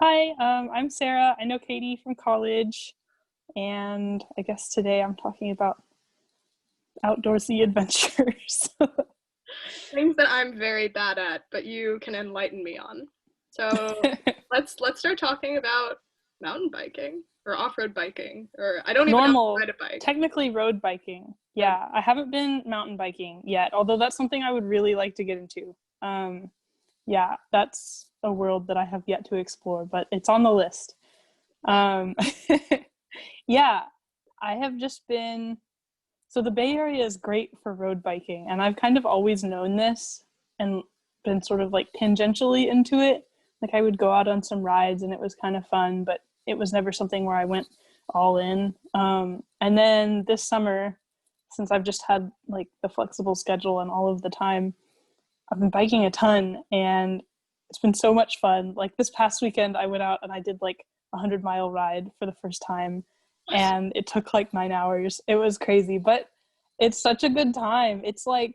Hi, I'm Sarah. I know Katie from college, and I guess today I'm talking about outdoorsy adventures. Things that I'm very bad at, but you can enlighten me on. So let's start talking about mountain biking or off-road biking, or I don't even know how to Normal, ride a bike. technically road biking. Road. Yeah, I haven't been mountain biking yet, although that's something I would really like to get into. Yeah, that's a world that I have yet to explore, but it's on the list. Um, yeah, I have just been So the Bay Area is great for road biking, and I've kind of always known this and been sort of like tangentially into it. Like I would go out on some rides and it was kind of fun, but it was never something where I went all in. And then this summer, since I've just had like the flexible schedule and all of the time, I've been biking a ton and it's been so much fun. Like this past weekend, I went out and I did like a 100-mile ride for the first time, and it took like 9 hours. It was crazy, but it's such a good time. It's like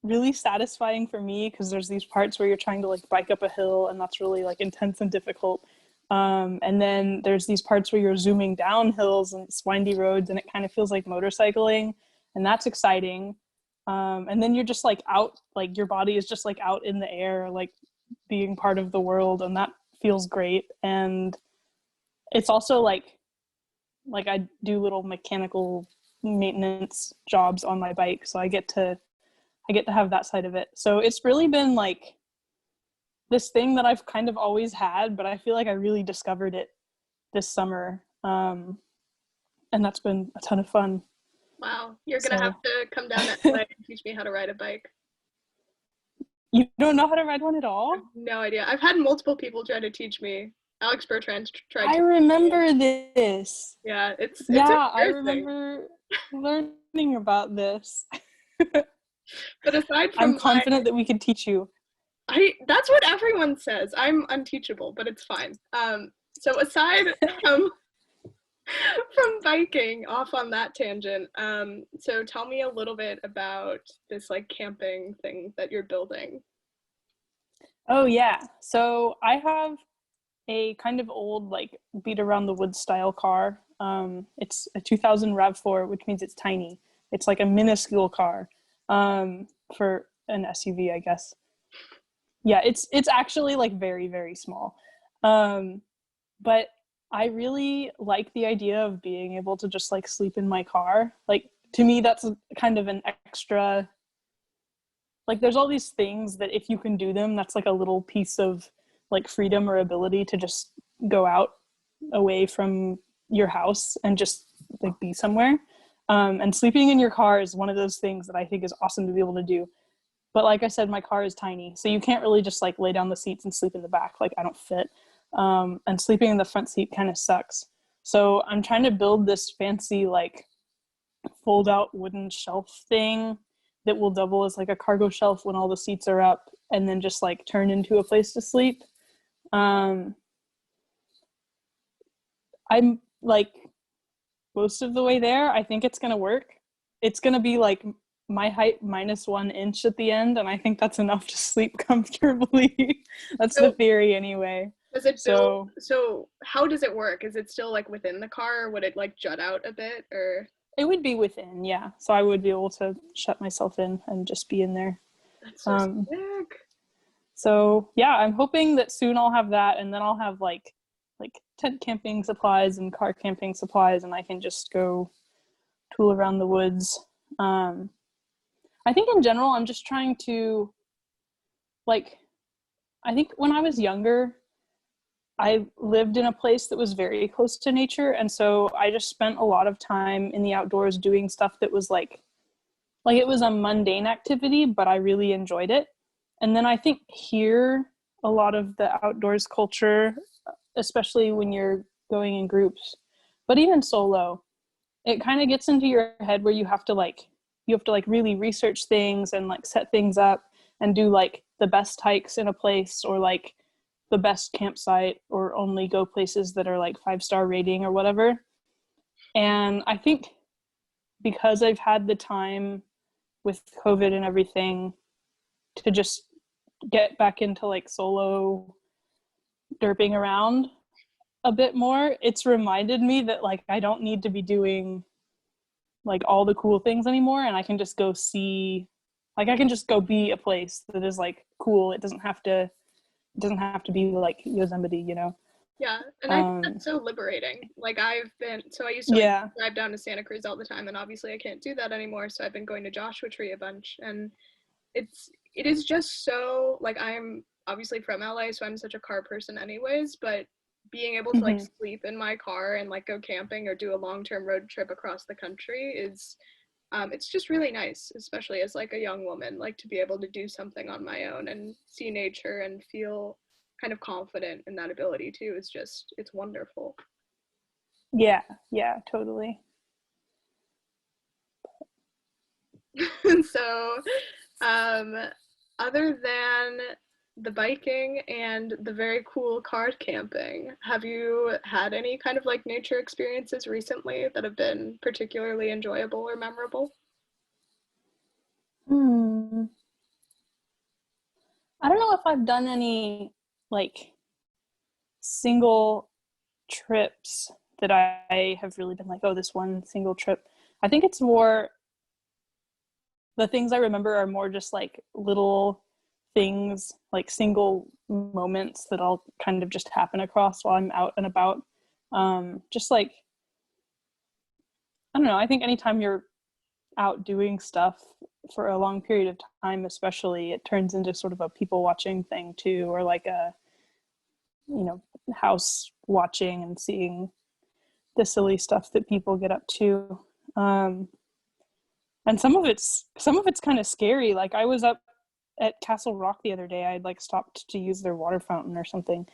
really satisfying for me because there's these parts where you're trying to like bike up a hill and that's really like intense and difficult. And then there's these parts where you're zooming down hills and it's windy roads and it kind of feels like motorcycling, and that's exciting. And then you're just like out, like your body is just like out in the air, like being part of the world, and that feels great. And it's also like I do little mechanical maintenance jobs on my bike, so I get to have that side of it. So it's really been like this thing that I've kind of always had, but I feel like I really discovered it this summer. And that's been a ton of fun. Wow, you're gonna have So to come down to LA and teach me how to ride a bike. you don't know how to ride one at I have all? no idea. I've had multiple people try to teach me. Alex Bertrand tried I to. remember this. Yeah, it's Yeah, I embarrassing. remember learning about this. But aside I'm from my, confident that we could teach you. I that's what everyone says. I'm unteachable, but it's fine. So aside from from biking, off on that tangent, so tell me a little bit about this like camping thing that you're building. Oh yeah. So I have a kind of old like beat around the woods style car. It's a 2000 RAV4, which means it's tiny. It's like a minuscule car, for an SUV, I guess. Yeah, it's actually like very very small. Um, but I really like the idea of being able to just like sleep in my car. Like to me, that's kind of an extra. Like there's all these things that if you can do them, that's like a little piece of like freedom or ability to just go out away from your house and just like be somewhere. And sleeping in your car is one of those things that I think is awesome to be able to do. But like I said, my car is tiny, so you can't really just like lay down the seats and sleep in the back. Like I don't fit. And sleeping in the front seat kind of sucks. So I'm trying to build this fancy like fold out wooden shelf thing that will double as like a cargo shelf when all the seats are up, and then just like turn into a place to sleep. Um, I'm like most of the way there. I think it's gonna work. It's gonna be like my height minus 1 inch at the end, and I think that's enough to sleep comfortably. That's the So theory anyway. does it build? So So how does it work? Is it still like within the car, or would it like jut out a bit, or it would be within, yeah. So I would be able to shut myself in and just be in there. that's so Um, sick. so yeah, I'm hoping that soon I'll have that, and then I'll have like tent camping supplies and car camping supplies, and I can just go tool around the woods. Um, I think in general, I'm just trying to like. I think when I was younger, I lived in a place that was very close to nature, and so I just spent a lot of time in the outdoors doing stuff that was like it was a mundane activity, but I really enjoyed it. And then I think here, a lot of the outdoors culture, especially when you're going in groups, but even solo, it kind of gets into your head where you have to like really research things and like set things up and do like the best hikes in a place, or like the best campsite, or only go places that are like 5-star rating or whatever. And I think because I've had the time with COVID and everything to just get back into like solo derping around a bit more, it's reminded me that like I don't need to be doing like all the cool things anymore, and I can just go see, like I can just go be a place that is like cool. It doesn't have to be like Yosemite, you know. Yeah, and I think that's so liberating. Like I used to like Yeah. drive down to Santa Cruz all the time, and obviously I can't do that anymore, so I've been going to Joshua Tree a bunch, and it is just so, like, I'm obviously from LA, so I'm such a car person anyways, but being able to like sleep in my car and like go camping or do a long-term road trip across the country is it's just really nice, especially as like a young woman, like to be able to do something on my own and see nature and feel kind of confident in that ability too. It's wonderful. Yeah, totally. So other than the biking and the very cool card camping, have you had any kind of like nature experiences recently that have been particularly enjoyable or memorable? I don't know if I've done any like single trips that I have really been like, oh, this one single trip. I think it's more, the things I remember are more just like little things, like single moments that I'll kind of just happen across while I'm out and about. Just like, I don't know, I think anytime you're out doing stuff for a long period of time, especially, it turns into sort of a people watching thing too, or like a, you know, house watching and seeing the silly stuff that people get up to. And some of it's kind of scary. Like I was up at Castle Rock the other day. I'd like stopped to use their water fountain or something,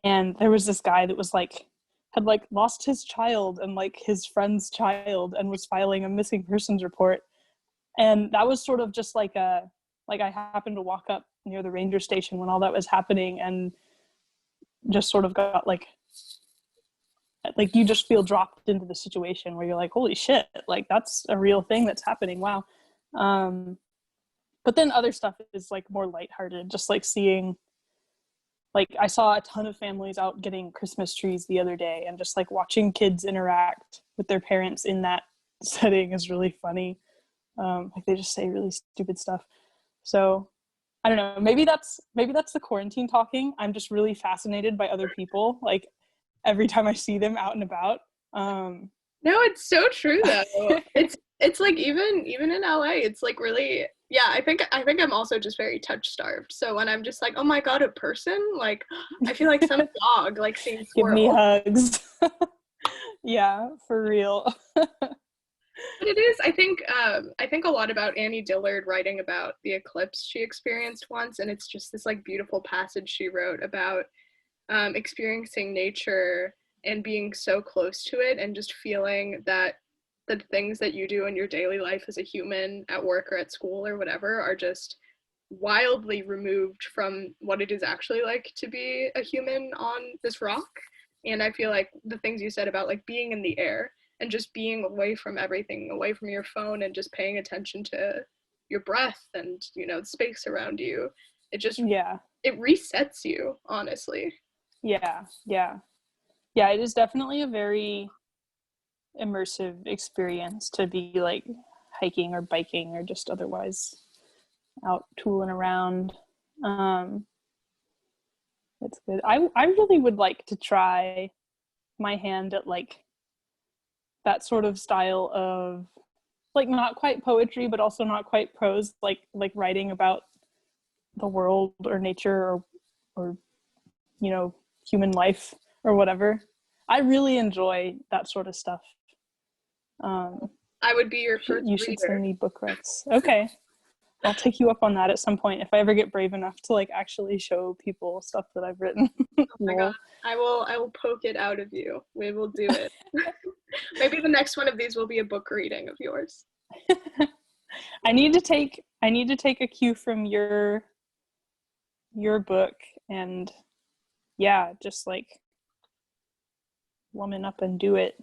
and there was this guy that was like, had like lost his child and like his friend's child, and was filing a missing persons report. And that was sort of just like I happened to walk up near the ranger station when all that was happening, and just sort of got like you just feel dropped into the situation where you're like, holy shit, like that's a real thing that's happening. Wow. But then other stuff is like more lighthearted, just like seeing, like I saw a ton of families out getting Christmas trees the other day, and just like watching kids interact with their parents in that setting is really funny. Like they just say really stupid stuff. So I don't know, maybe that's the quarantine talking. I'm just really fascinated by other people, like every time I see them out and about. No, it's so true though. It's like even in LA, it's like really, yeah, I think I'm also just very touch starved. So when I'm just like, oh my god, a person, like I feel like some dog like seems give me horrible. hugs. Yeah, for real. But it is, I think a lot about Annie Dillard writing about the eclipse she experienced once, and it's just this like beautiful passage she wrote about experiencing nature and being so close to it, and just feeling that the things that you do in your daily life as a human at work or at school or whatever are just wildly removed from what it is actually like to be a human on this rock. And I feel like the things you said about like being in the air and just being away from everything, away from your phone, and just paying attention to your breath and, you know, the space around you, it just, Yeah. it resets you, honestly. Yeah. It is definitely a very immersive experience to be like hiking or biking or just otherwise out tooling around. It's good. I really would like to try my hand at like that sort of style of like not quite poetry but also not quite prose, like writing about the world or nature or you know, human life or whatever. I really enjoy that sort of stuff. I would be your first You should send me book recs. Okay, I'll take you up on that at some point if I ever get brave enough to like actually show people stuff that I've written. Oh my god, I will poke it out of you. We will do it. Maybe the next one of these will be a book reading of yours. I need to take a cue from your book, and yeah, just like woman up and do it,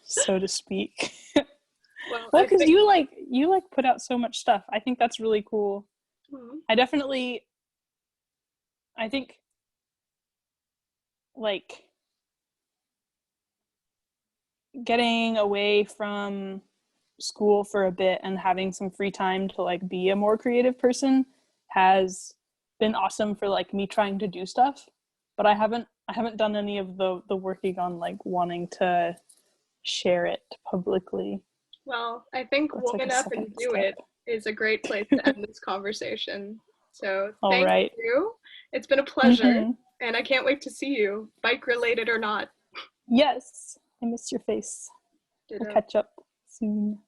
so to speak. Well, because you put out so much stuff. I think that's really cool. Mhm. I definitely, I think, like, getting away from school for a bit and having some free time to like be a more creative person has been awesome for like me trying to do stuff, but I haven't done any of the working on like wanting to share it publicly. Well, I think That's like Woman a Up second and Do step. It is a great place to end this conversation. So All thank right. you. It's been a pleasure, Mm-hmm. and I can't wait to see you, bike related or not. Yes, I miss your face. We'll Ditto. catch up soon.